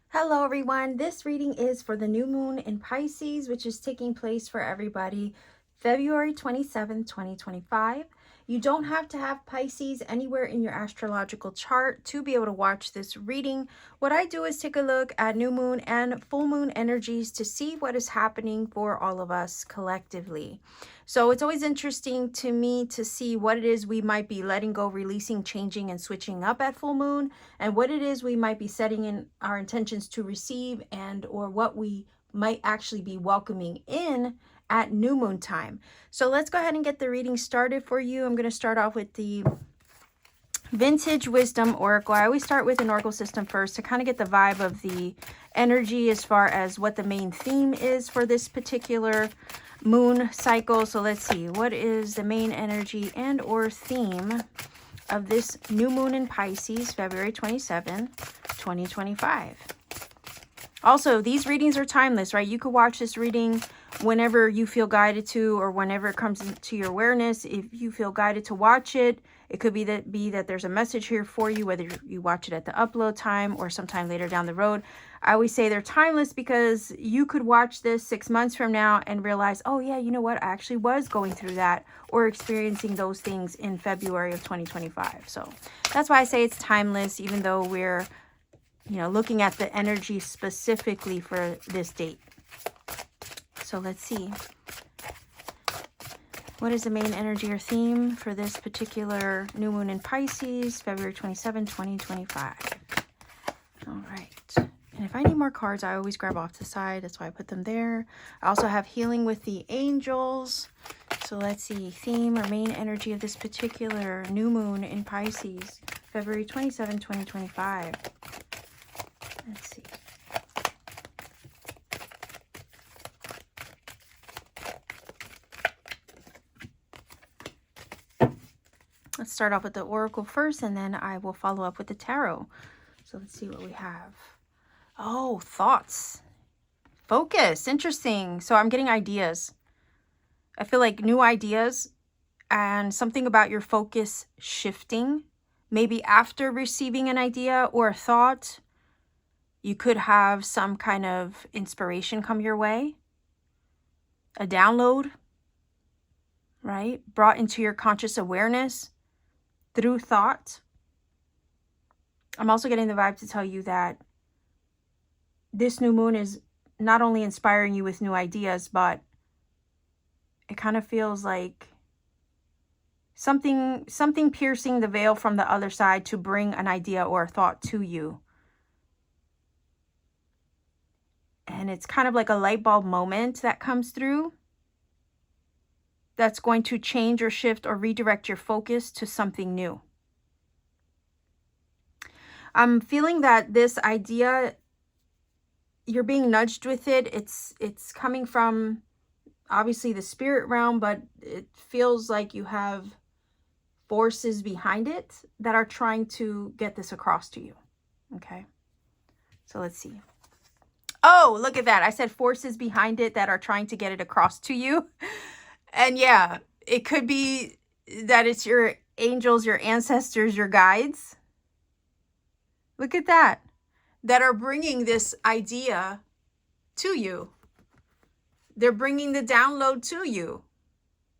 Hello everyone, this reading is for the new moon in Pisces, which is taking place for everybody February 27th, 2025. You don't have to have Pisces anywhere in your astrological chart to be able to watch this reading. What I do is take a look at new moon and full moon energies to see what is happening for all of us collectively. So it's always interesting to me to see what it is we might be letting go, releasing, changing, and switching up at full moon, and what it is we might be setting in our intentions to receive, and or what we might actually be welcoming in at new moon time. So let's go ahead and get the reading started for you. I'm going to start off with the Vintage Wisdom Oracle. I always start with an oracle system first to kind of get the vibe of the energy as far as what the main theme is for this particular moon cycle. So let's see, what is the main energy and or theme of this new moon in Pisces, February 27, 2025. Also, these readings are timeless, right? You could watch this reading whenever you feel guided to, or whenever it comes into your awareness. If you feel guided to watch it, it could be that there's a message here for you, whether you watch it at the upload time or sometime later down the road. I always say they're timeless because you could watch this 6 months from now and realize, oh yeah, you know what? I actually was going through that or experiencing those things in February of 2025. So that's why I say it's timeless, even though we're, looking at the energy specifically for this date. So let's see. What is the main energy or theme for this particular new moon in Pisces, February 27, 2025? All right. And if I need more cards, I always grab off the side. That's why I put them there. I also have Healing with the Angels. So let's see. Theme or main energy of this particular new moon in Pisces, February 27, 2025. Let's see. Let's start off with the oracle first, and then I will follow up with the tarot. So let's see what we have. Oh, thoughts. Focus. Interesting. So I'm getting ideas. I feel like new ideas and something about your focus shifting. Maybe after receiving an idea or a thought, you could have some kind of inspiration come your way. A download, right? Brought into your conscious awareness through thought. I'm also getting the vibe to tell you that this new moon is not only inspiring you with new ideas, but it kind of feels like something piercing the veil from the other side to bring an idea or a thought to you. And it's kind of like a light bulb moment that comes through that's going to change or shift or redirect your focus to something new. I'm feeling that this idea, you're being nudged with it. It's coming from obviously the spirit realm, but it feels like you have forces behind it that are trying to get this across to you. Okay. So let's see. Oh, look at that. I said forces behind it that are trying to get it across to you. And yeah, it could be that it's your angels, your ancestors, your guides. Look at that. That are bringing this idea to you. They're bringing the download to you.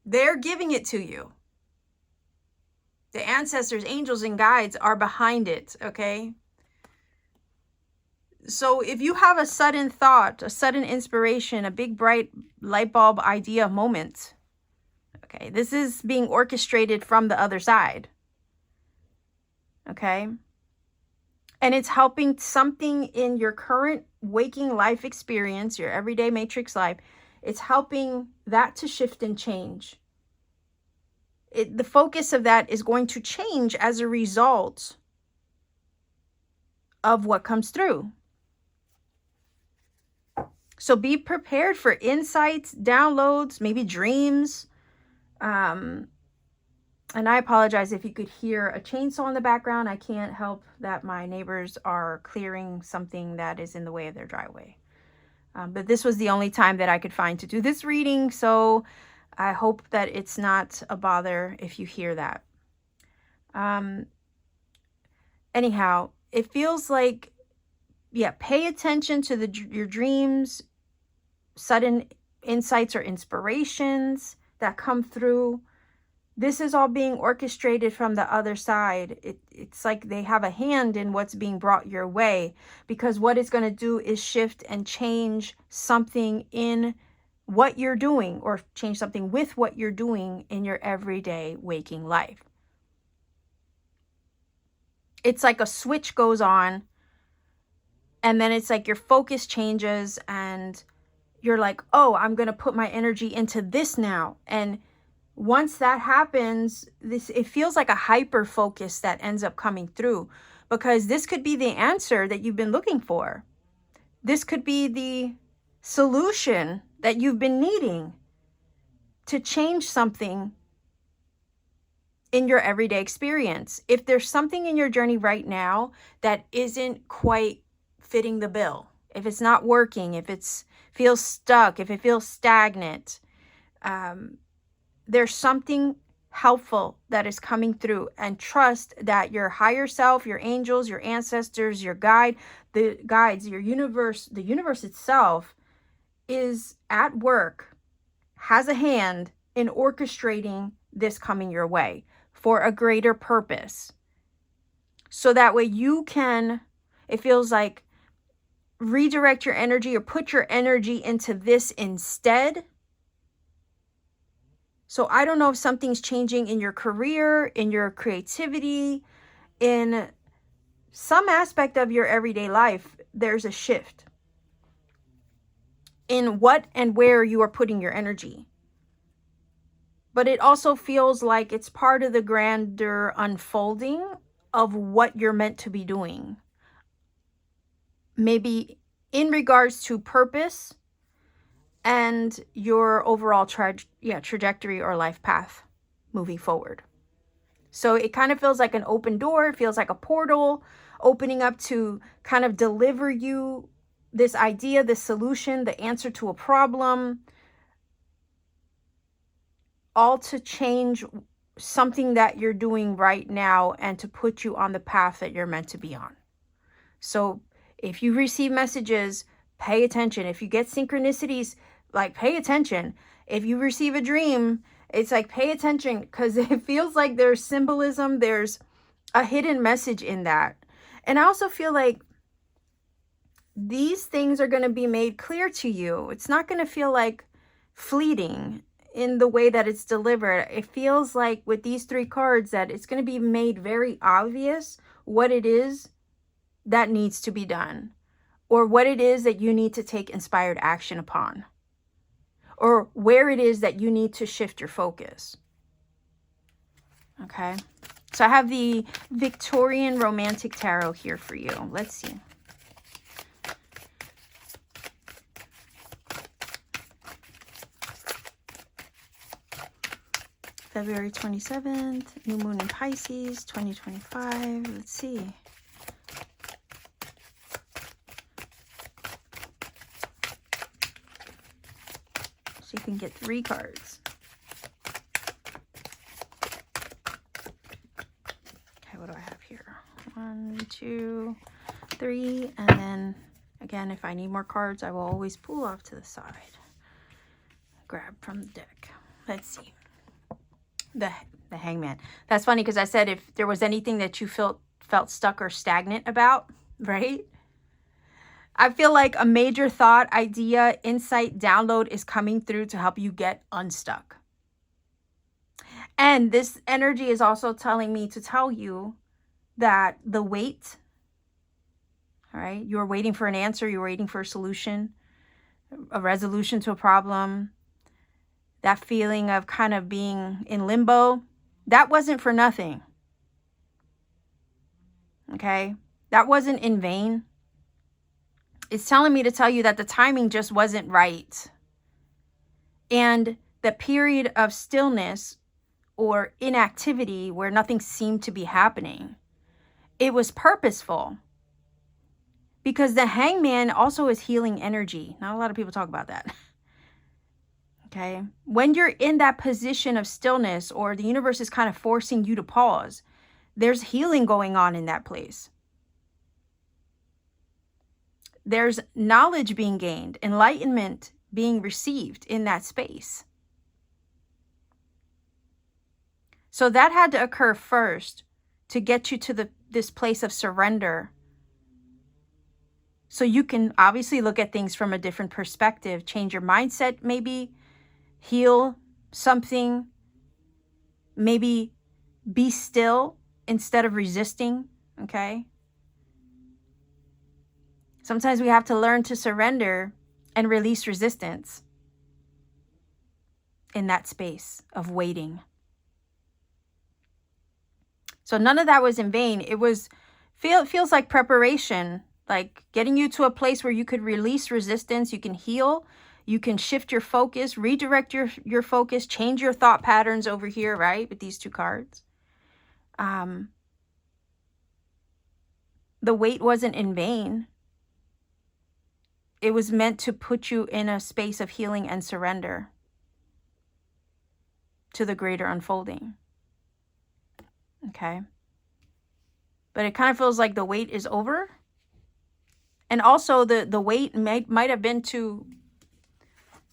They're giving it to you. The ancestors, angels, and guides are behind it, okay? So if you have a sudden thought, a sudden inspiration, a big bright light bulb idea moment, okay, this is being orchestrated from the other side, okay? And it's helping something in your current waking life experience, your everyday matrix life. It's helping that to shift and change. The focus of that is going to change as a result of what comes through. So be prepared for insights, downloads, maybe dreams. And I apologize if you could hear a chainsaw in the background. I can't help that my neighbors are clearing something that is in the way of their driveway. But this was the only time that I could find to do this reading. So I hope that it's not a bother if you hear that. Anyhow, it feels like, yeah, pay attention to your dreams, sudden insights or inspirations that come through. This is all being orchestrated from the other side. It's like they have a hand in what's being brought your way, because what it's going to do is shift and change something in what you're doing, or change something with what you're doing in your everyday waking life. It's like a switch goes on, and then it's like your focus changes, and you're like, oh, I'm going to put my energy into this now. And once that happens, it feels like a hyper focus that ends up coming through, because this could be the answer that you've been looking for. This could be the solution that you've been needing to change something in your everyday experience. If there's something in your journey right now that isn't quite fitting the bill, if it's not working, if it feels stuck, if it feels stagnant, there's something helpful that is coming through, and trust that your higher self, your angels, your ancestors, your guides, your universe, the universe itself is at work, has a hand in orchestrating this coming your way for a greater purpose. So that way you can, it feels like, redirect your energy or put your energy into this instead. So I don't know if something's changing in your career, in your creativity, in some aspect of your everyday life. There's a shift in what and where you are putting your energy. But it also feels like it's part of the grander unfolding of what you're meant to be doing. Maybe in regards to purpose and your overall trajectory or life path moving forward. So it kind of feels like an open door. It feels like a portal opening up to kind of deliver you this idea, this solution, the answer to a problem, all to change something that you're doing right now and to put you on the path that you're meant to be on. So if you receive messages, pay attention. If you get synchronicities, like, pay attention. If you receive a dream, it's like, pay attention, because it feels like there's symbolism, there's a hidden message in that. And I also feel like these things are going to be made clear to you. It's not going to feel like fleeting in the way that it's delivered. It feels like with these 3 cards that it's going to be made very obvious what it is that needs to be done, or what it is that you need to take inspired action upon, or where it is that you need to shift your focus. Okay, so I have the Victorian Romantic Tarot here for you. Let's see. February 27th, new moon in Pisces, 2025. Let's see. So you can get 3 cards. Okay, what do I have here? 1, 2, 3. And then, again, if I need more cards, I will always pull off to the side. Grab from the deck. Let's see. The Hangman. That's funny, because I said if there was anything that you felt stuck or stagnant about, right? I feel like a major thought, idea, insight, download is coming through to help you get unstuck. And this energy is also telling me to tell you that the wait, all right, you're waiting for an answer, you're waiting for a solution, a resolution to a problem, that feeling of kind of being in limbo, that wasn't for nothing. Okay? That wasn't in vain. It's telling me to tell you that the timing just wasn't right. And the period of stillness or inactivity where nothing seemed to be happening, it was purposeful. Because the Hangman also is healing energy. Not a lot of people talk about that. Okay. When you're in that position of stillness, or the universe is kind of forcing you to pause, there's healing going on in that place. There's knowledge being gained, enlightenment being received in that space. So that had to occur first to get you to this place of surrender. So you can obviously look at things from a different perspective, change your mindset, maybe heal something, maybe be still instead of resisting, okay? Sometimes we have to learn to surrender and release resistance in that space of waiting. So none of that was in vain. It feels like preparation, like getting you to a place where you could release resistance, you can heal, you can shift your focus, redirect your focus, change your thought patterns over here, right? With these two cards. The wait wasn't in vain. It was meant to put you in a space of healing and surrender to the greater unfolding. Okay. But it kind of feels like the wait is over. And also the wait might have been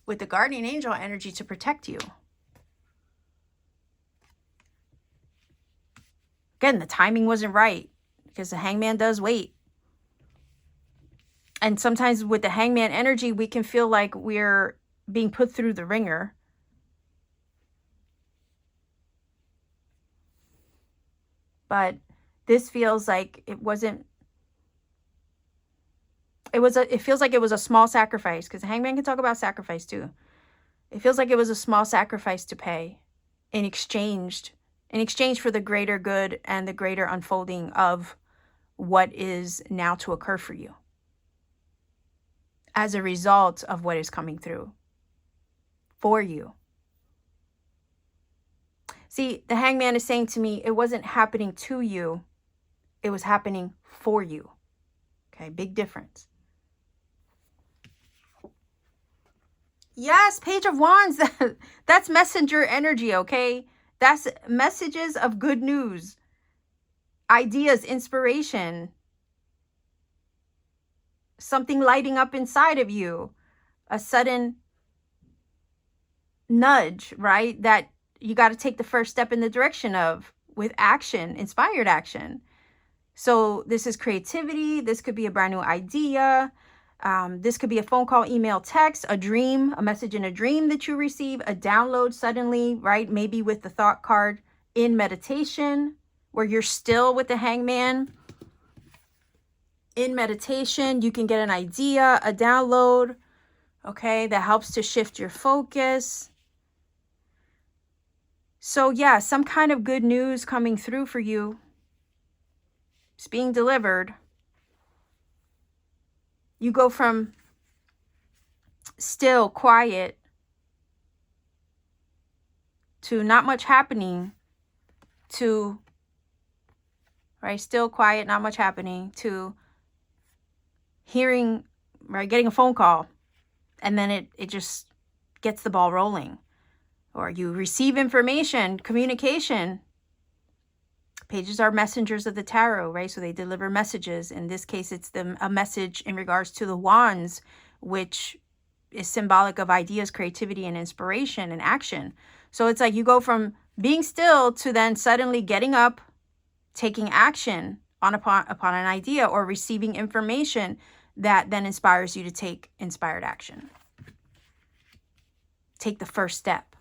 with the guardian angel energy, to protect you. Again, the timing wasn't right, because the hangman does wait. And sometimes with the hangman energy, we can feel like we're being put through the ringer. But this feels like it wasn't. It feels like it was a small sacrifice, because the hangman can talk about sacrifice too. It feels like it was a small sacrifice to pay in exchange for the greater good and the greater unfolding of what is now to occur for you as a result of what is coming through for you. See, the hangman is saying to me, it wasn't happening to you, it was happening for you. Okay, big difference. Yes, Page of Wands. That's messenger energy, okay? That's messages of good news, ideas, inspiration, something lighting up inside of you, a sudden nudge, right? That you got to take the first step in the direction of, with action, inspired action. So this is creativity. This could be a brand new idea. This could be a phone call, email, text, a dream, a message in a dream that you receive, a download suddenly, right? Maybe with the thought card in meditation, where you're still with the hangman. In meditation, you can get an idea, a download, okay, that helps to shift your focus. So yeah, some kind of good news coming through for you. It's being delivered. You go from still, quiet, to not much happening, to, right, still, quiet, not much happening, to hearing, right, getting a phone call, and then it just gets the ball rolling. Or you receive information, communication. Pages are messengers of the tarot, right? So they deliver messages. In this case, it's a message in regards to the wands, which is symbolic of ideas, creativity, and inspiration and action. So it's like you go from being still to then suddenly getting up, taking action upon an idea, or receiving information that then inspires you to take inspired action. Take the first step.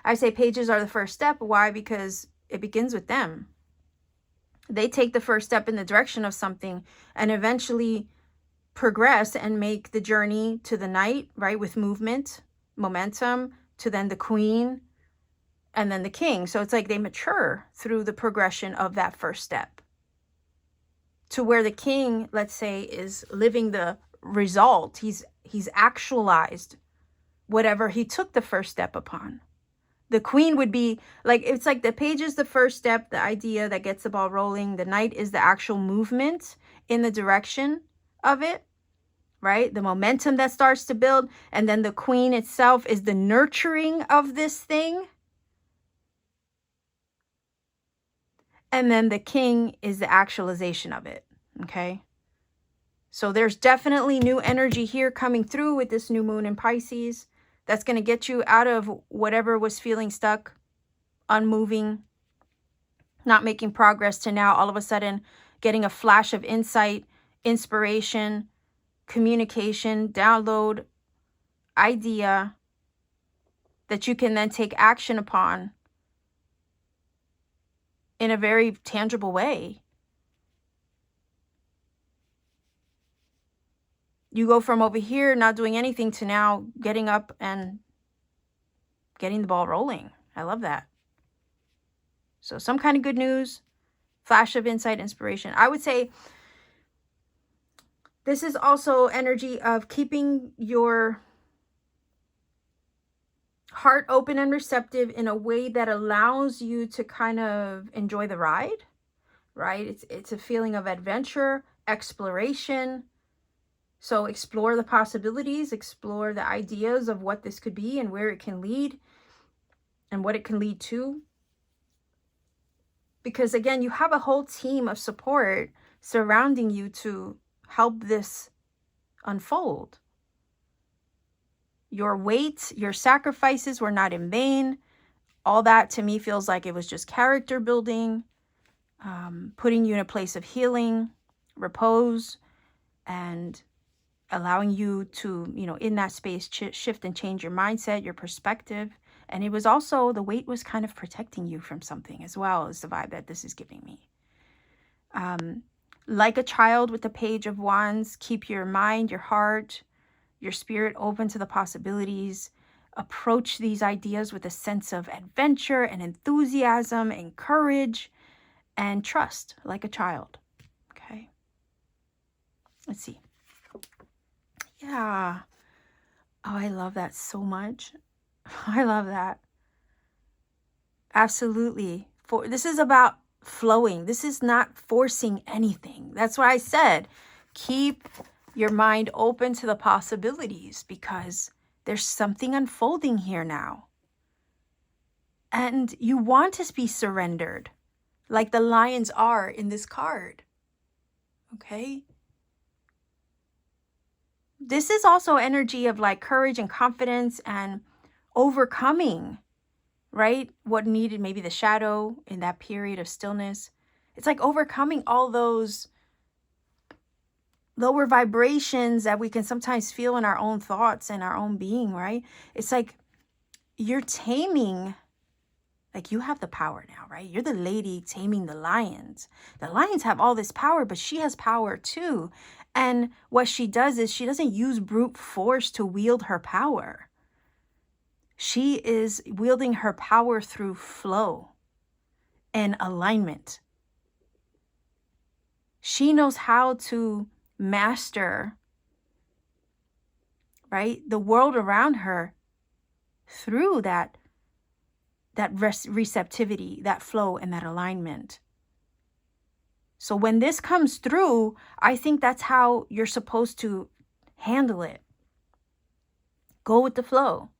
I say pages are the first step. Why? Because it begins with them. They take the first step in the direction of something and eventually progress and make the journey to the knight, right? With movement, momentum, to then the queen, and then the king. So it's like they mature through the progression of that first step. To where the king, let's say, is living the result. He's actualized whatever he took the first step upon. The queen would be like, it's like the page is the first step, the idea that gets the ball rolling. The knight is the actual movement in the direction of it, right? The momentum that starts to build. And then the Queen itself is the nurturing of this thing. And then the King is the actualization of it, okay? So there's definitely new energy here coming through with this new moon in Pisces that's going to get you out of whatever was feeling stuck, unmoving, not making progress, to now all of a sudden getting a flash of insight, inspiration, communication, download, idea that you can then take action upon in a very tangible way. You go from over here not doing anything to now getting up and getting the ball rolling. I love that. So some kind of good news, flash of insight, inspiration. I would say this is also energy of keeping your heart open and receptive in a way that allows you to kind of enjoy the ride, right? It's a feeling of adventure, exploration. So explore the possibilities, explore the ideas of what this could be and where it can lead and what it can lead to. Because again, you have a whole team of support surrounding you to help this unfold. Your wait, your sacrifices were not in vain. All that to me feels like it was just character building, putting you in a place of healing, repose, and allowing you to, in that space, shift and change your mindset, your perspective. And it was also, the weight was kind of protecting you from something as well, is the vibe that this is giving me. Like a child with the Page of Wands, keep your mind, your heart, your spirit open to the possibilities. Approach these ideas with a sense of adventure and enthusiasm and courage and trust, like a child. Okay. Let's see. Yeah. Oh, I love that so much. I love that. Absolutely. This is about flowing. This is not forcing anything. That's why I said, keep your mind open to the possibilities, because there's something unfolding here now. And you want to be surrendered, like the lions are in this card. Okay? This is also energy of like courage and confidence and overcoming, right? What needed, maybe the shadow in that period of stillness. It's like overcoming all those lower vibrations that we can sometimes feel in our own thoughts and our own being, right? It's like you're taming, like you have the power now, right? You're the lady taming the lions. The lions have all this power, but she has power too. And what she does is she doesn't use brute force to wield her power. She is wielding her power through flow and alignment. She knows how to master, right, the world around her through that receptivity, that flow, and that alignment. So when this comes through, I think that's how you're supposed to handle it. Go with the flow.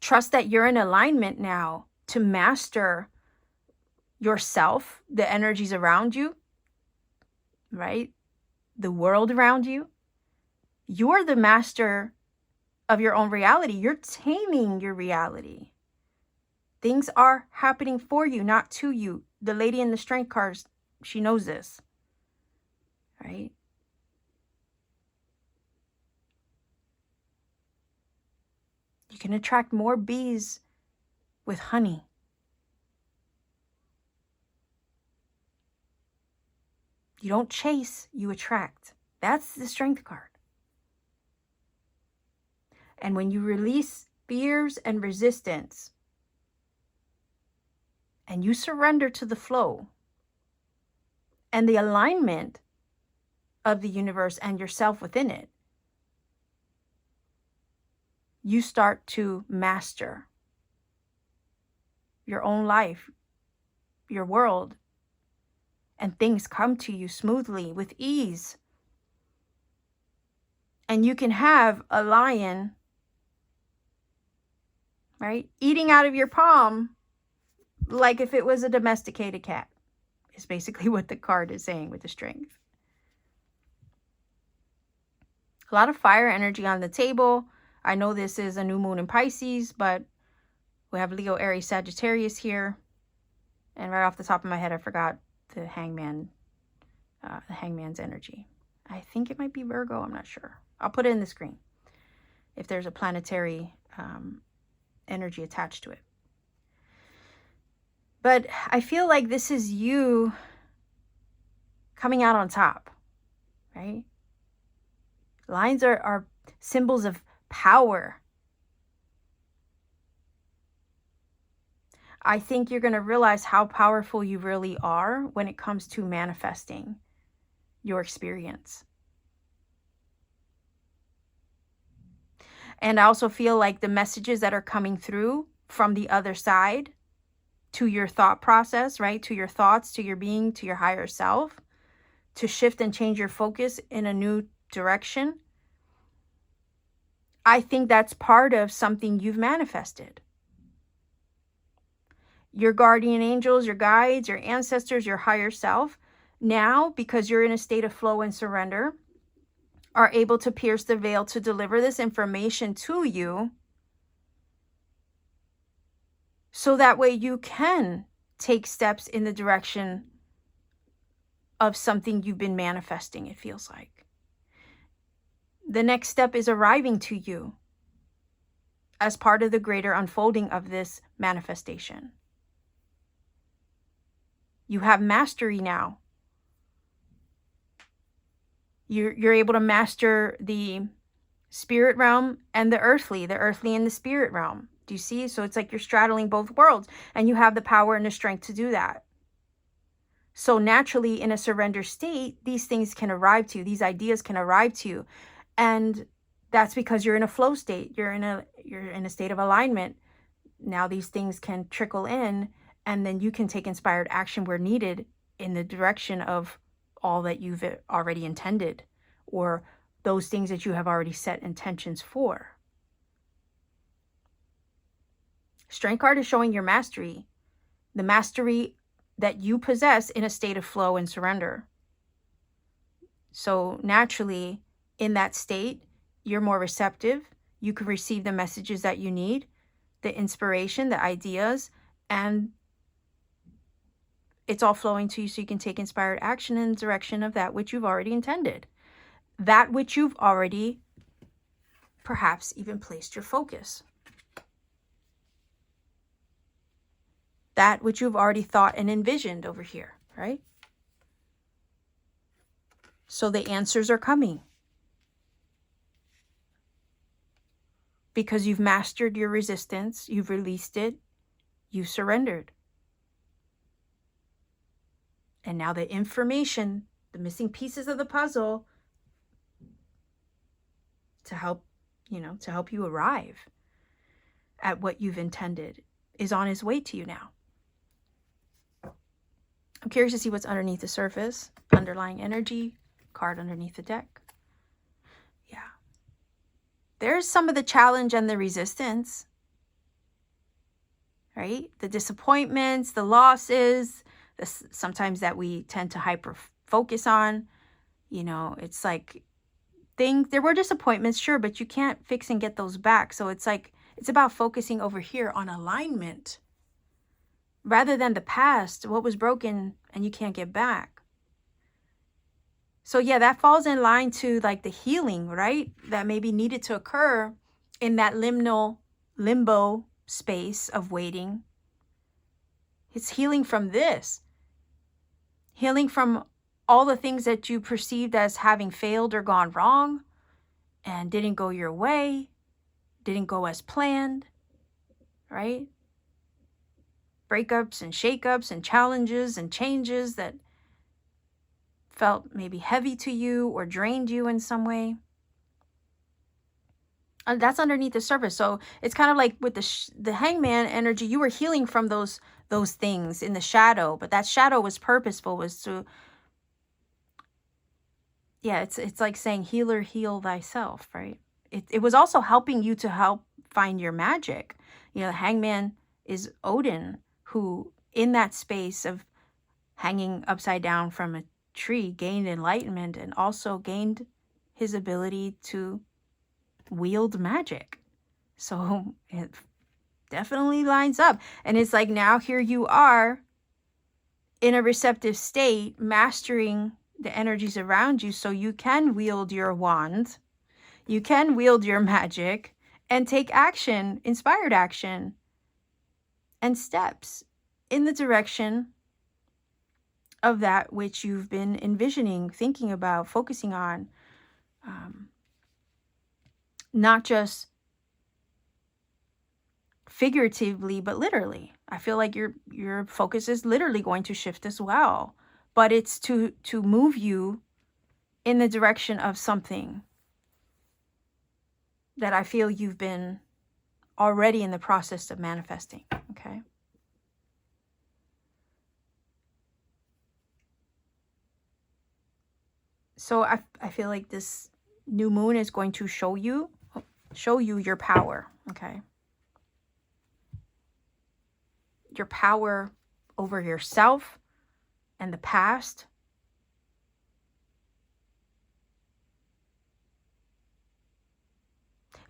Trust that you're in alignment now to master yourself, the energies around you, right? The world around you. You're the master of your own reality. You're taming your reality. Things are happening for you, not to you. The lady in the strength cards, she knows this, right? You can attract more bees with honey. You don't chase, you attract. That's the strength card. And when you release fears and resistance, and you surrender to the flow and the alignment of the universe and yourself within it, you start to master your own life, your world, and things come to you smoothly, with ease. And you can have a lion, right, eating out of your palm like if it was a domesticated cat, is basically what the card is saying with the strength. A lot of fire energy on the table. I know this is a new moon in Pisces, but we have Leo, Aries, Sagittarius here. And right off the top of my head, I forgot the hangman's energy. I think it might be Virgo. I'm not sure. I'll put it in the screen if there's a planetary energy attached to it. But I feel like this is you coming out on top, right? Lions are symbols of power. I think you're going to realize how powerful you really are when it comes to manifesting your experience. And I also feel like the messages that are coming through from the other side to your thought process, right? To your thoughts, to your being, to your higher self, to shift and change your focus in a new direction. I think that's part of something you've manifested. Your guardian angels, your guides, your ancestors, your higher self, now, because you're in a state of flow and surrender, are able to pierce the veil to deliver this information to you, so that way you can take steps in the direction of something you've been manifesting, it feels like. The next step is arriving to you as part of the greater unfolding of this manifestation. You have mastery now. You're able to master the spirit realm and the earthly and the spirit realm. Do you see? So it's like you're straddling both worlds, and you have the power and the strength to do that. So naturally, in a surrender state, these things can arrive to you. These ideas can arrive to you. And that's because you're in a flow state. You're in a state of alignment. Now these things can trickle in, and then you can take inspired action where needed in the direction of all that you've already intended, or those things that you have already set intentions for. Strength card is showing your mastery, the mastery that you possess in a state of flow and surrender. So naturally, in that state, you're more receptive. You can receive the messages that you need, the inspiration, the ideas, and it's all flowing to you so you can take inspired action in the direction of that which you've already intended. That which you've already perhaps even placed your focus. That which you've already thought and envisioned over here, right? So the answers are coming. Because you've mastered your resistance, you've released it, you've surrendered. And now the information, the missing pieces of the puzzle to help you arrive at what you've intended is on its way to you now. I'm curious to see what's underneath the surface, underlying energy, card underneath the deck. Yeah. There's some of the challenge and the resistance, right? The disappointments, the losses, sometimes that we tend to hyper focus on. It's like there were disappointments, sure, but you can't fix and get those back. So it's like, it's about focusing over here on alignment rather than the past, what was broken and you can't get back. So yeah, that falls in line to like the healing, right? That maybe needed to occur in that limbo space of waiting. It's healing from this. Healing from all the things that you perceived as having failed or gone wrong and didn't go your way, didn't go as planned, right? Breakups and shakeups and challenges and changes that felt maybe heavy to you or drained you in some way. And that's underneath the surface. So it's kind of like with the hangman energy, you were healing from those things in the shadow, but that shadow was purposeful, was to yeah, it's like saying healer, heal thyself, right? It was also helping you to help find your magic. You know, the hangman is Odin, who in that space of hanging upside down from a tree gained enlightenment and also gained his ability to wield magic. So it definitely lines up. And it's like, now here you are in a receptive state, mastering the energies around you so you can wield your wand, you can wield your magic and take action, inspired action and steps in the direction of that which you've been envisioning, thinking about, focusing on. Not just figuratively, but literally. I feel like your focus is literally going to shift as well. But it's to move you in the direction of something that I feel you've been already in the process of manifesting. Okay. So I feel like this new moon is going to show you your power. Okay. Your power over yourself and the past.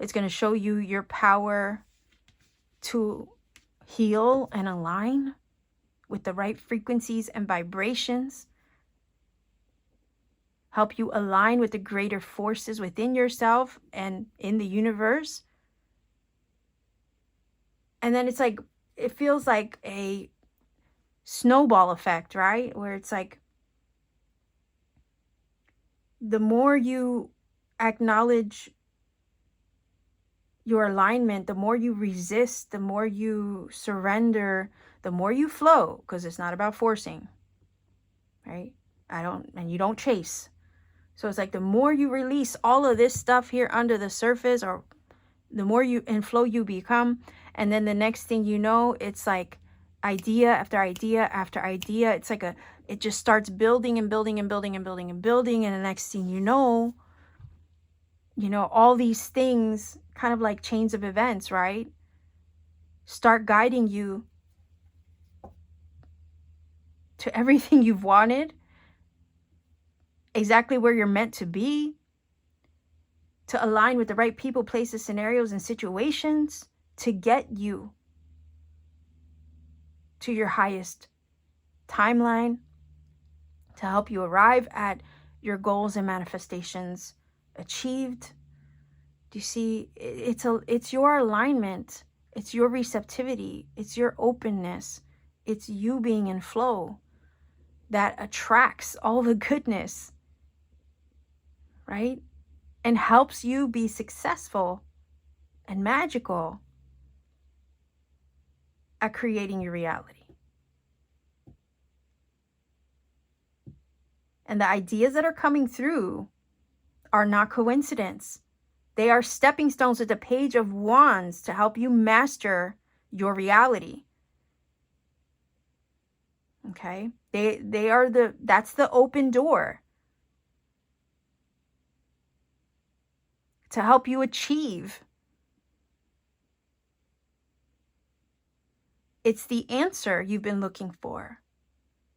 It's going to show you your power to heal and align with the right frequencies and vibrations. Help you align with the greater forces within yourself and in the universe. And then it's like, it feels like a snowball effect, right? Where it's like, the more you acknowledge your alignment, the more you resist, the more you surrender, the more you flow, because it's not about forcing, right? And you don't chase. So it's like, the more you release all of this stuff here under the surface, or the more you in flow you become. And then the next thing you know, it's like idea after idea after idea. It's like it just starts building and building and building and building and building. And the next thing you know, all these things, kind of like chains of events, right? Start guiding you to everything you've wanted, exactly where you're meant to be, to align with the right people, places, scenarios, and situations to get you to your highest timeline, to help you arrive at your goals and manifestations achieved. Do you see? It's your alignment, it's your receptivity, it's your openness, it's you being in flow that attracts all the goodness, right? And helps you be successful and magical at creating your reality. And the ideas that are coming through are not coincidence. They are stepping stones at the page of wands to help you master your reality. Okay? That's the open door to help you achieve. It's the answer you've been looking for.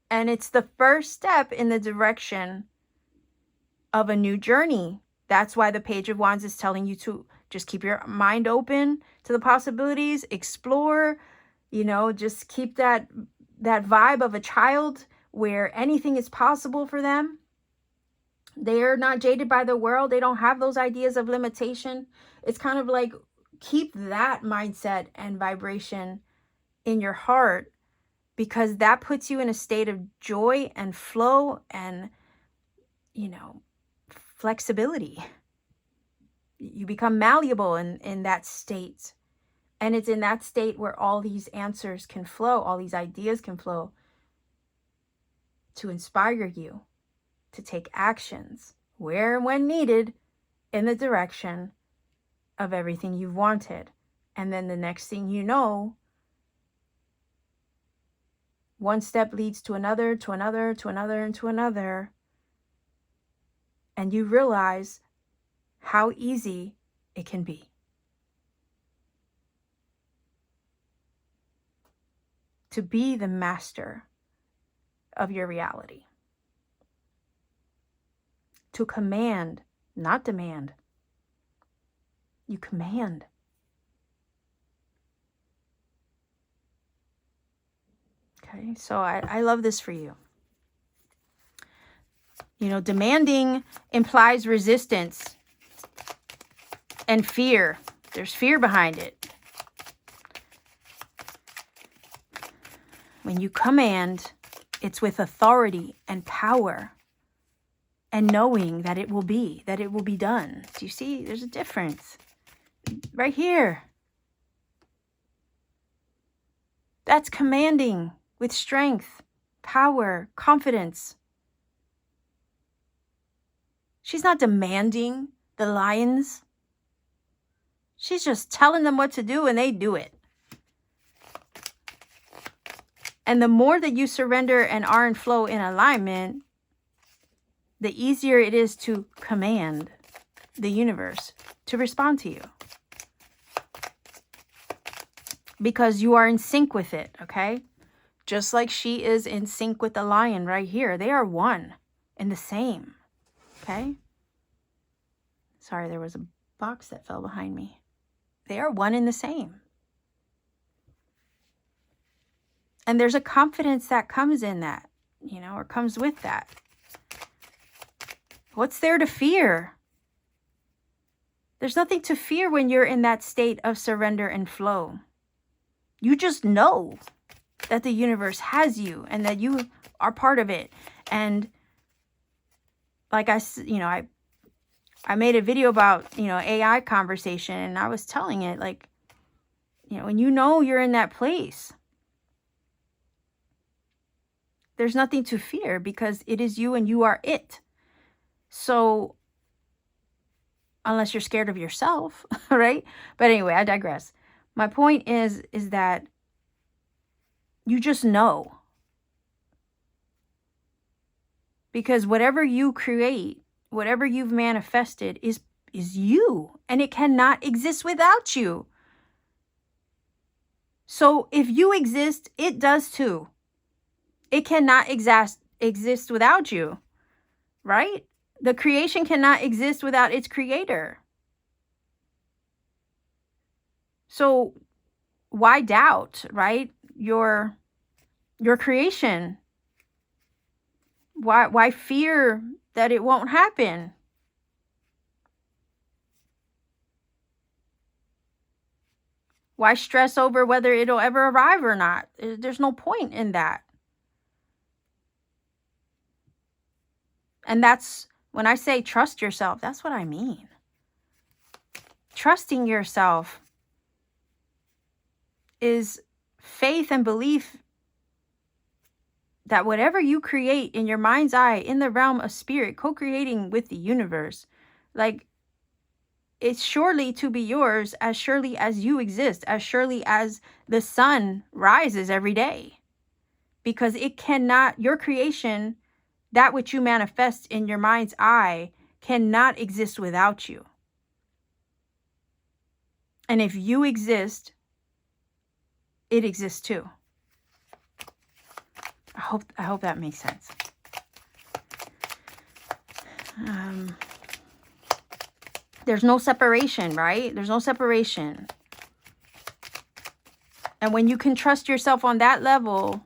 And it's the first step in the direction of a new journey. That's why the Page of Wands is telling you to just keep your mind open to the possibilities, explore, just keep that vibe of a child where anything is possible for them. They're not jaded by the world. They don't have those ideas of limitation. It's kind of like, keep that mindset and vibration in your heart, because that puts you in a state of joy and flow and, flexibility. You become malleable in that state. And it's in that state where all these answers can flow, all these ideas can flow to inspire you to take actions where and when needed in the direction of everything you've wanted. And then the next thing you know, one step leads to another, to another, to another, and to another. and you realize how easy it can be. To be the master of your reality. To command, not demand. You command. Okay, so I love this for you. You know, demanding implies resistance and fear. There's fear behind it. When you command, it's with authority and power and knowing that it will be done. Do you see? There's a difference right here. That's commanding with strength, power, confidence. She's not demanding the lions. She's just telling them what to do and they do it. And the more that you surrender and are in flow in alignment, the easier it is to command the universe to respond to you. Because you are in sync with it, okay? Just like she is in sync with the lion right here. They are one and the same, okay? Sorry, there was a box that fell behind me. They are one and the same. And there's a confidence that comes in that, you know, or comes with that. What's there to fear? There's nothing to fear when you're in that state of surrender and flow. You just know that the universe has you and that you are part of it. And like I made a video about, you know, AI conversation, and I was telling it, like, you know, when you know you're in that place, there's nothing to fear because it is you and you are it. So, unless you're scared of yourself, right? But anyway, I digress. My point is that you just know. Because whatever you create, whatever you've manifested is you, and it cannot exist without you. So if you exist, it does too. It cannot exist without you, right? The creation cannot exist without its creator. So why doubt, right? Your creation. Why fear that it won't happen? Why stress over whether it'll ever arrive or not? There's no point in that. And that's when I say trust yourself, that's what I mean. Trusting yourself is faith and belief that whatever you create in your mind's eye, in the realm of spirit, co-creating with the universe, like, it's surely to be yours as surely as you exist, as surely as the sun rises every day. Because it cannot, your creation, that which you manifest in your mind's eye, cannot exist without you. And if you exist, it exists too. I hope that makes sense. There's no separation, right? There's no separation. And when you can trust yourself on that level,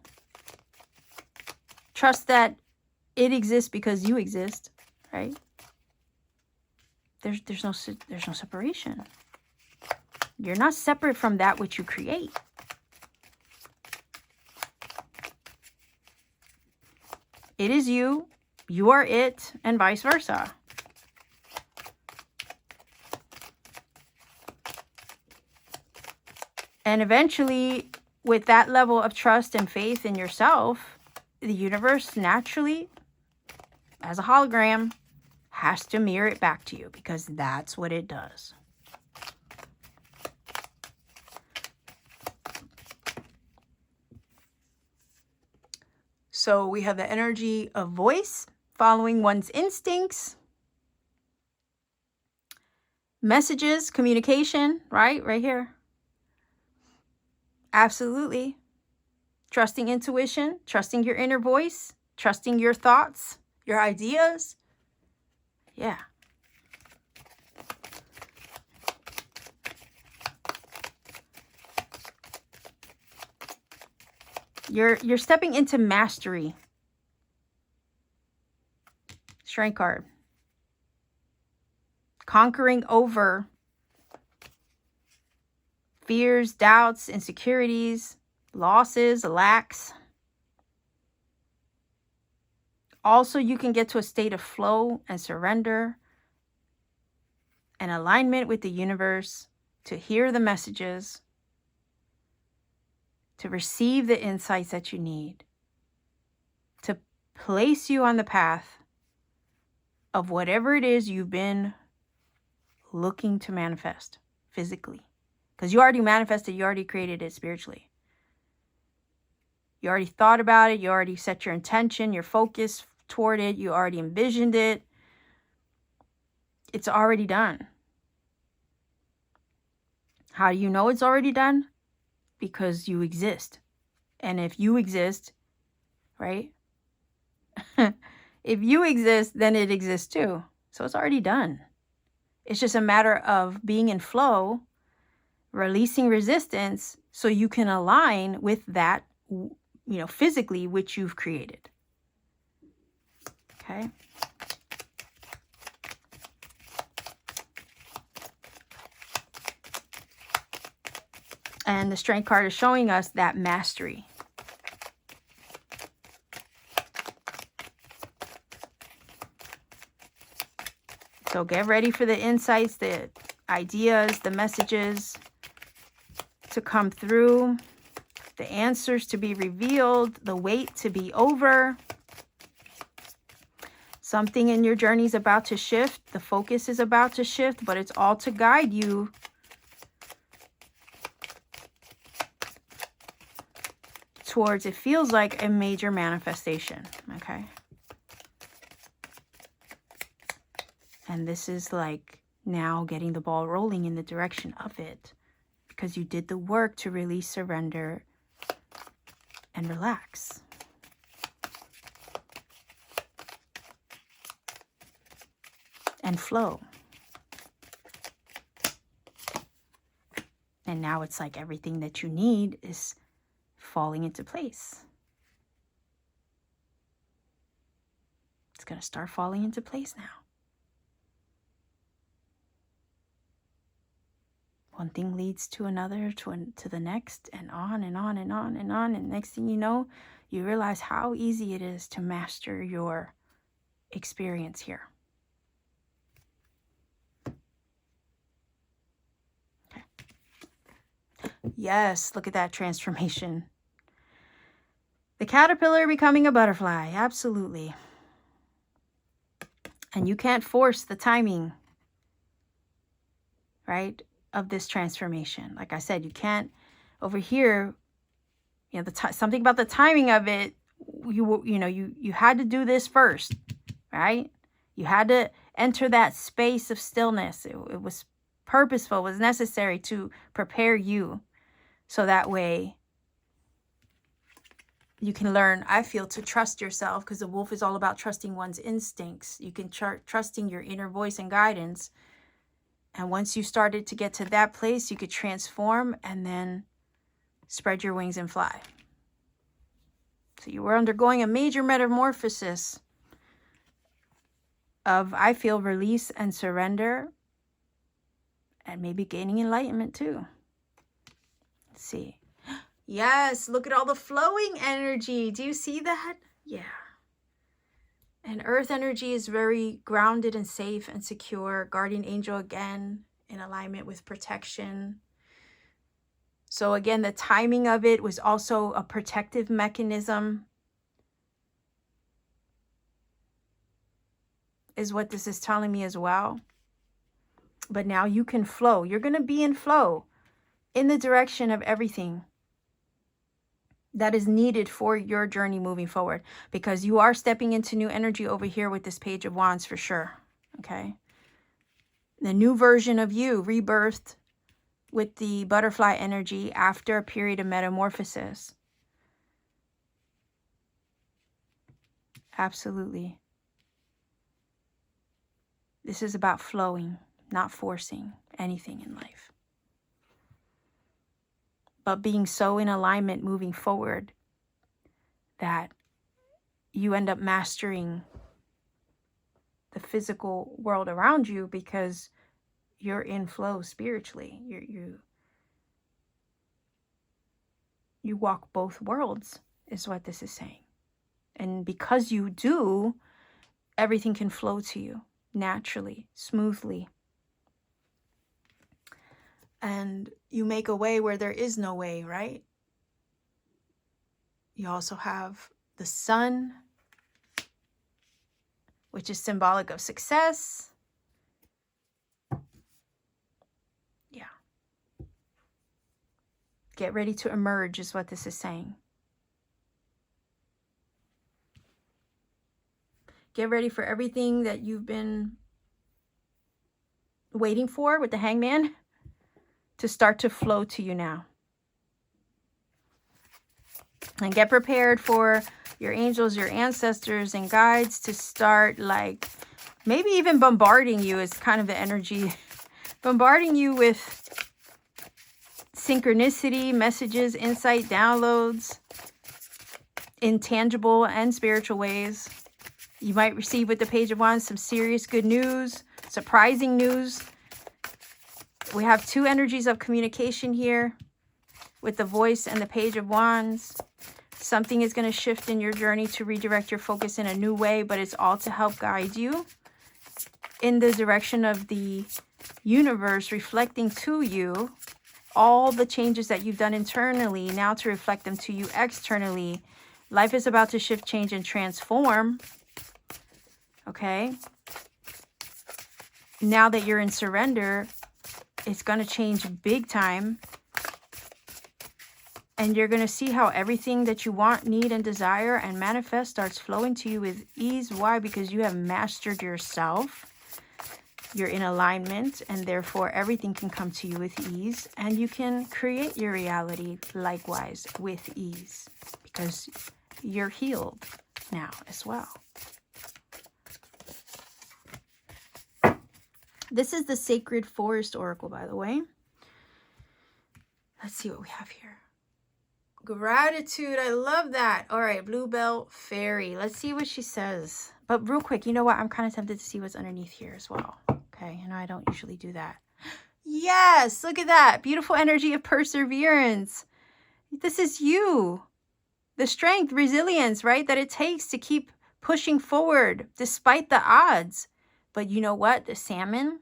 trust that it exists because you exist, right? There's no separation. You're not separate from that which you create. It is you, you are it, and vice versa. And eventually, with that level of trust and faith in yourself, the universe naturally, as a hologram, has to mirror it back to you, because that's what it does. So we have the energy of voice, following one's instincts, Messages, communication, right? Right here. Absolutely. Trusting intuition, trusting your inner voice, trusting your thoughts, your ideas. Yeah. You're stepping into mastery. Strength card. Conquering over fears, doubts, insecurities, losses, lacks. Also, you can get to a state of flow and surrender and alignment with the universe, to hear the messages, to receive the insights that you need, to place you on the path of whatever it is you've been looking to manifest physically. Because you already manifested, you already created it spiritually. You already thought about it, you already set your intention, your focus toward it, you already envisioned it. It's already done. How do you know it's already done? Because you exist. And if you exist, right? If you exist, then it exists too. So it's already done. It's just a matter of being in flow, releasing resistance so you can align with that, physically, which you've created. Okay. And the Strength card is showing us that mastery. So get ready for the insights, the ideas, the messages to come through, the answers to be revealed, the wait to be over. Something in your journey is about to shift. The focus is about to shift, but it's all to guide you towards, it feels like, a major manifestation, okay? And this is like now getting the ball rolling in the direction of it, because you did the work to release, surrender, and relax. And flow. And now it's like everything that you need is falling into place. It's going to start falling into place now. One thing leads to another, to the next, and on and on and on and on. And next thing you know, you realize how easy it is to master your experience here. Okay. Yes, look at that transformation. The caterpillar becoming a butterfly, absolutely. And you can't force the timing, right, of this transformation. Like I said, you can't, over here, something about the timing of it, you had to do this first, right? You had to enter that space of stillness. It was purposeful, it was necessary to prepare you. So that way you can learn, I feel, to trust yourself, because the wolf is all about trusting one's instincts. You can trusting your inner voice and guidance. And once you started to get to that place, you could transform and then spread your wings and fly. So you were undergoing a major metamorphosis of, I feel, release and surrender, and maybe gaining enlightenment too. Let's see. Yes, look at all the flowing energy. Do you see that? Yeah. And earth energy is very grounded and safe and secure. Guardian angel, again, in alignment with protection. So again, the timing of it was also a protective mechanism, is what this is telling me as well. But now you can flow. You're going to be in flow in the direction of everything that is needed for your journey moving forward, because you are stepping into new energy over here with this Page of Wands for sure. Okay. The new version of you, rebirthed with the butterfly energy after a period of metamorphosis. Absolutely. This is about flowing, not forcing anything in life, but being so in alignment moving forward that you end up mastering the physical world around you because you're in flow spiritually. You walk both worlds is what this is saying. And because you do, everything can flow to you naturally, smoothly. And you make a way where there is no way, right? You also have the sun, which is symbolic of success. Yeah. Get ready to emerge is what this is saying. Get ready for everything that you've been waiting for with the Hangman to start to flow to you now. And get prepared for your angels, your ancestors, and guides to start, like, maybe even bombarding you is kind of the energy. Bombarding you with synchronicity, messages, insight, downloads, in tangible and spiritual ways. You might receive with the Page of Wands some serious good news, surprising news. We have two energies of communication here with the Voice and the Page of Wands. Something is going to shift in your journey to redirect your focus in a new way, but it's all to help guide you in the direction of the universe, reflecting to you all the changes that you've done internally, now to reflect them to you externally. Life is about to shift, change, and transform. Okay? Now that you're in surrender, it's going to change big time. And you're going to see how everything that you want, need, and desire and manifest starts flowing to you with ease. Why? Because you have mastered yourself. You're in alignment, and therefore everything can come to you with ease. And you can create your reality likewise with ease, because you're healed now as well. This is the Sacred Forest Oracle, by the way. Let's see what we have here. Gratitude. I love that. All right. Bluebell Fairy. Let's see what she says. But real quick, you know what? I'm kind of tempted to see what's underneath here as well. Okay. I know I don't usually do that. Yes. Look at that. Beautiful energy of perseverance. This is you. The strength, resilience, right? That it takes to keep pushing forward despite the odds. But you know what? The salmon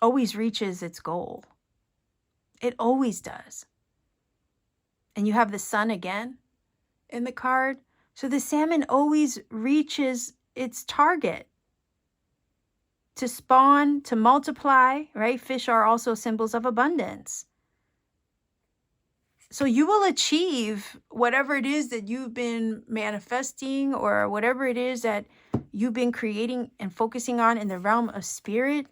always reaches its goal. It always does. And you have the sun again in the card. So the salmon always reaches its target to spawn, to multiply, right? Fish are also symbols of abundance. So you will achieve whatever it is that you've been manifesting, or whatever it is that you've been creating and focusing on in the realm of spirit.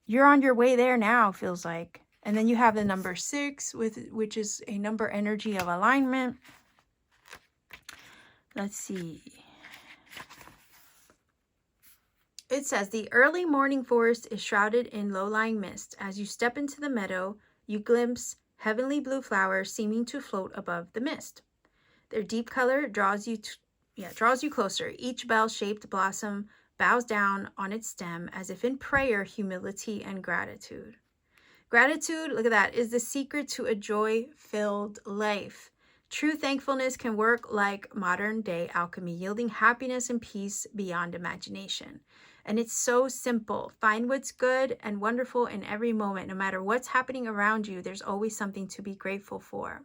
You're on your way there now, feels like. And then you have the number 6, which is a number energy of alignment. Let's see. It says, the early morning forest is shrouded in low-lying mist. As you step into the meadow, you glimpse heavenly blue flowers seeming to float above the mist. Their deep color draws you closer. Each bell-shaped blossom bows down on its stem as if in prayer, humility, and gratitude. Gratitude, look at that, is the secret to a joy-filled life. True thankfulness can work like modern-day alchemy, yielding happiness and peace beyond imagination. And it's so simple. Find what's good and wonderful in every moment. No matter what's happening around you, there's always something to be grateful for.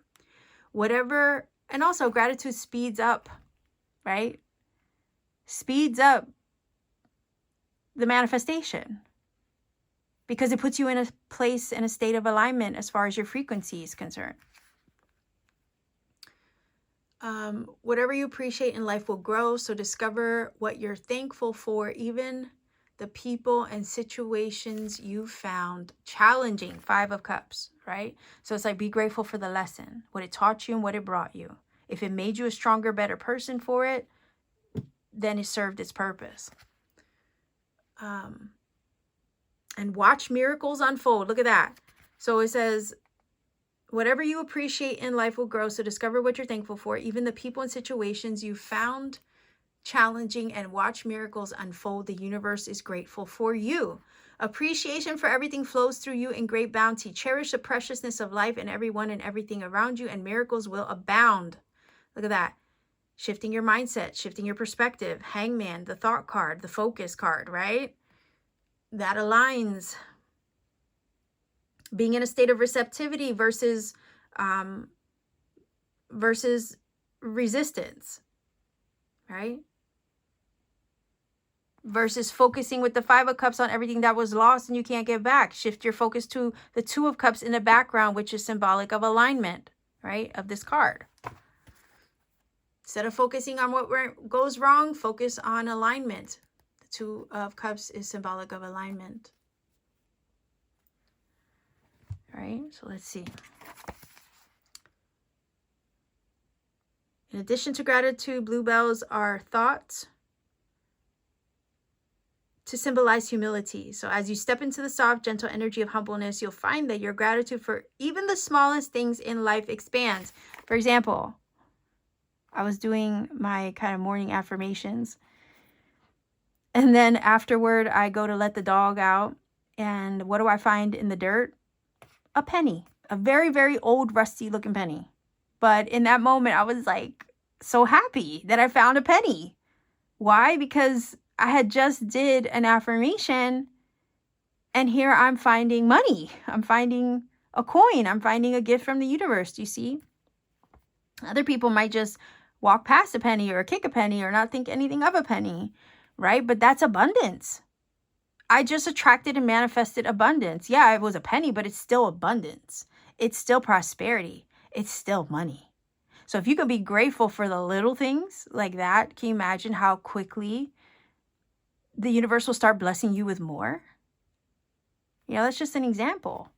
Whatever, and also gratitude speeds up, right? Speeds up the manifestation, because it puts you in a place, in a state of alignment as far as your frequency is concerned. Whatever you appreciate in life will grow. So discover what you're thankful for, even the people and situations you found challenging. 5 of Cups, right? So it's like, be grateful for the lesson, what it taught you and what it brought you. If it made you a stronger, better person for it, then it served its purpose. And watch miracles unfold. Look at that. So it says, whatever you appreciate in life will grow. So discover what you're thankful for. Even the people and situations you found challenging, and watch miracles unfold. The universe is grateful for you. Appreciation for everything flows through you in great bounty. Cherish the preciousness of life and everyone and everything around you, and miracles will abound. Look at that. Shifting your mindset, shifting your perspective. Hangman, the thought card, the focus card, right? That aligns. Being in a state of receptivity versus resistance, right? Versus focusing with the 5 of Cups on everything that was lost and you can't get back. Shift your focus to the 2 of Cups in the background, which is symbolic of alignment, right? Of this card. Instead of focusing on what goes wrong, focus on alignment. The 2 of Cups is symbolic of alignment. All right, so let's see. In addition to gratitude, bluebells are thoughts to symbolize humility. So as you step into the soft, gentle energy of humbleness, you'll find that your gratitude for even the smallest things in life expands. For example, I was doing my kind of morning affirmations, and then afterward, I go to let the dog out, and what do I find in the dirt? A penny, a very, very old, rusty looking penny. But in that moment, I was like so happy that I found a penny. Why? Because I had just did an affirmation, and here I'm finding money. I'm finding a coin. I'm finding a gift from the universe. Do you see? Other people might just walk past a penny or kick a penny or not think anything of a penny, right? But that's abundance. I just attracted and manifested abundance. Yeah, it was a penny, but it's still abundance. It's still prosperity. It's still money. So if you can be grateful for the little things like that, can you imagine how quickly the universe will start blessing you with more? You know, that's just an example.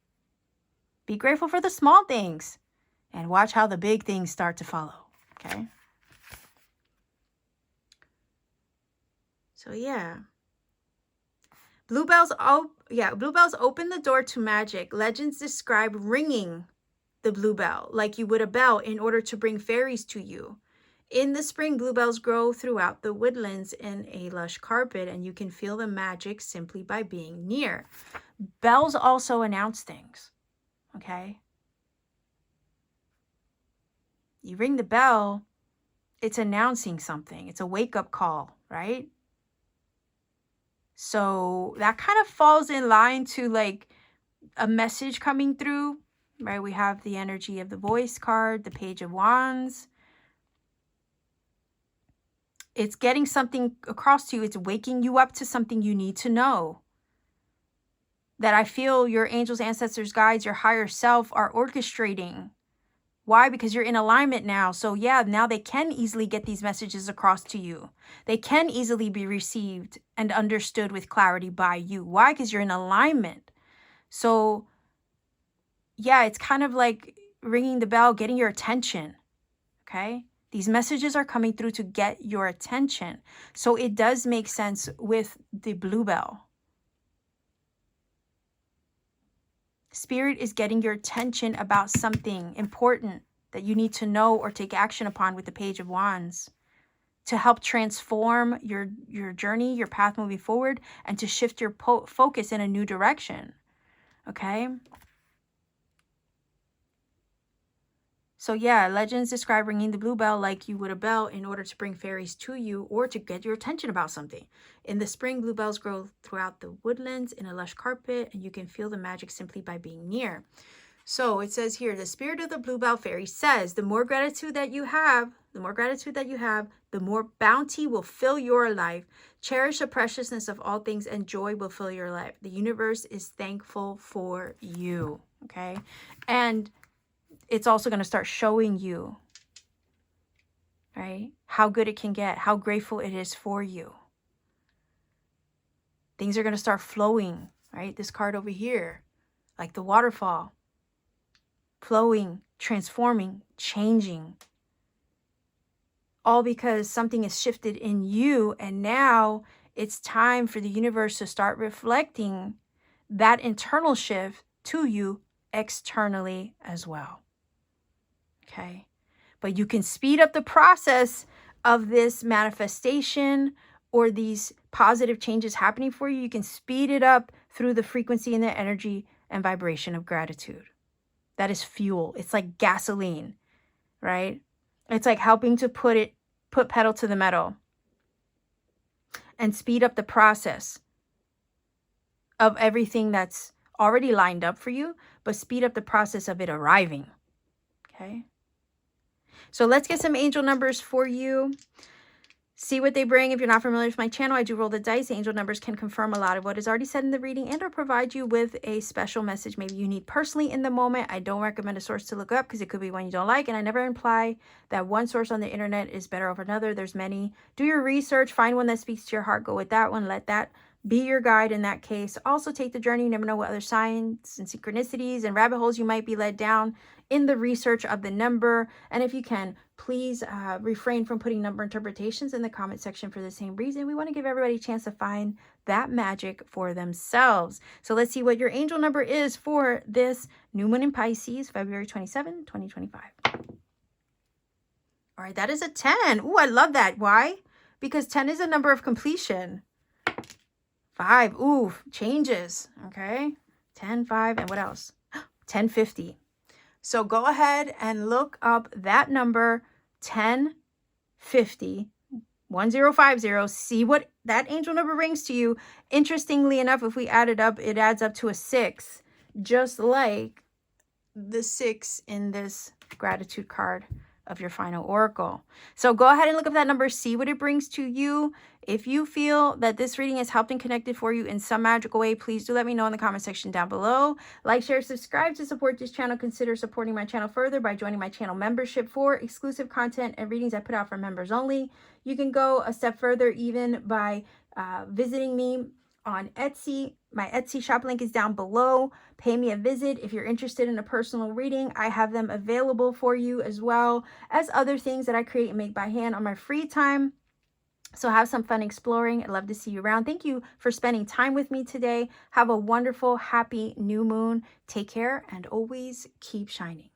Be grateful for the small things and watch how the big things start to follow. Okay. So yeah. Bluebells open the door to magic. Legends describe ringing the bluebell like you would a bell in order to bring fairies to you. In the spring, bluebells grow throughout the woodlands in a lush carpet, and you can feel the magic simply by being near. Bells also announce things, okay? You ring the bell, it's announcing something. It's a wake-up call, right? So that kind of falls in line to like a message coming through, right? We have the energy of the voice card, the Page of Wands. It's getting something across to you. It's waking you up to something you need to know. That I feel your angels, ancestors, guides, your higher self are orchestrating. Why? Because you're in alignment now. So yeah, now they can easily get these messages across to you. They can easily be received and understood with clarity by you. Why? Because you're in alignment. So yeah, it's kind of like ringing the bell, getting your attention. Okay? These messages are coming through to get your attention. So it does make sense with the bluebell. Spirit is getting your attention about something important that you need to know or take action upon with the Page of Wands to help transform your journey, your path moving forward, and to shift your focus in a new direction. Okay? So yeah, legends describe ringing the bluebell like you would a bell in order to bring fairies to you or to get your attention about something. In the spring, bluebells grow throughout the woodlands in a lush carpet, and you can feel the magic simply by being near. So it says here, the spirit of the bluebell fairy says, the more gratitude that you have, the more bounty will fill your life. Cherish the preciousness of all things, and joy will fill your life. The universe is thankful for you. Okay? And it's also going to start showing you, right, how good it can get, how grateful it is for you. Things are going to start flowing, right? This card over here, like the waterfall, flowing, transforming, changing. All because something is shifted in you, and now it's time for the universe to start reflecting that internal shift to you externally as well. Okay? But you can speed up the process of this manifestation or these positive changes happening for you. You can speed it up through the frequency and the energy and vibration of gratitude. That is fuel. It's like gasoline, right? It's like helping to put pedal to the metal and speed up the process of everything that's already lined up for you, but speed up the process of it arriving. Okay? So let's get some angel numbers for you. See what they bring. If you're not familiar with my channel, I do roll the dice. Angel numbers can confirm a lot of what is already said in the reading and or provide you with a special message maybe you need personally in the moment. I don't recommend a source to look up because it could be one you don't like, and I never imply that one source on the internet is better over another. There's many. Do your research. Find one that speaks to your heart. Go with that one. Let that be your guide in that case. Also take the journey. You never know what other signs and synchronicities and rabbit holes you might be led down in the research of the number. And if you can, please refrain from putting number interpretations in the comment section for the same reason. We want to give everybody a chance to find that magic for themselves. So let's see what your angel number is for this new moon in Pisces, February 27, 2025. All right, that is a 10. Ooh, I love that. Why? Because 10 is a number of completion. 5, ooh, changes, okay? 10, 5, and what else? 1050. So go ahead and look up that number, 1050, 1050. See what that angel number brings to you. Interestingly enough, if we add it up, it adds up to a 6, just like the 6 in this gratitude card of your final oracle. So go ahead and look up that number, see what it brings to you. If you feel that this reading has helped and connected for you in some magical way, please do let me know in the comment section down below. Like, share, subscribe to support this channel. Consider supporting my channel further by joining my channel membership for exclusive content and readings I put out for members only. You can go a step further even by visiting me on Etsy. My Etsy shop link is down below. Pay me a visit if you're interested in a personal reading. I have them available for you, as well as other things that I create and make by hand on my free time. So have some fun exploring. I'd love to see you around. Thank you for spending time with me today. Have a wonderful, happy new moon. Take care and always keep shining.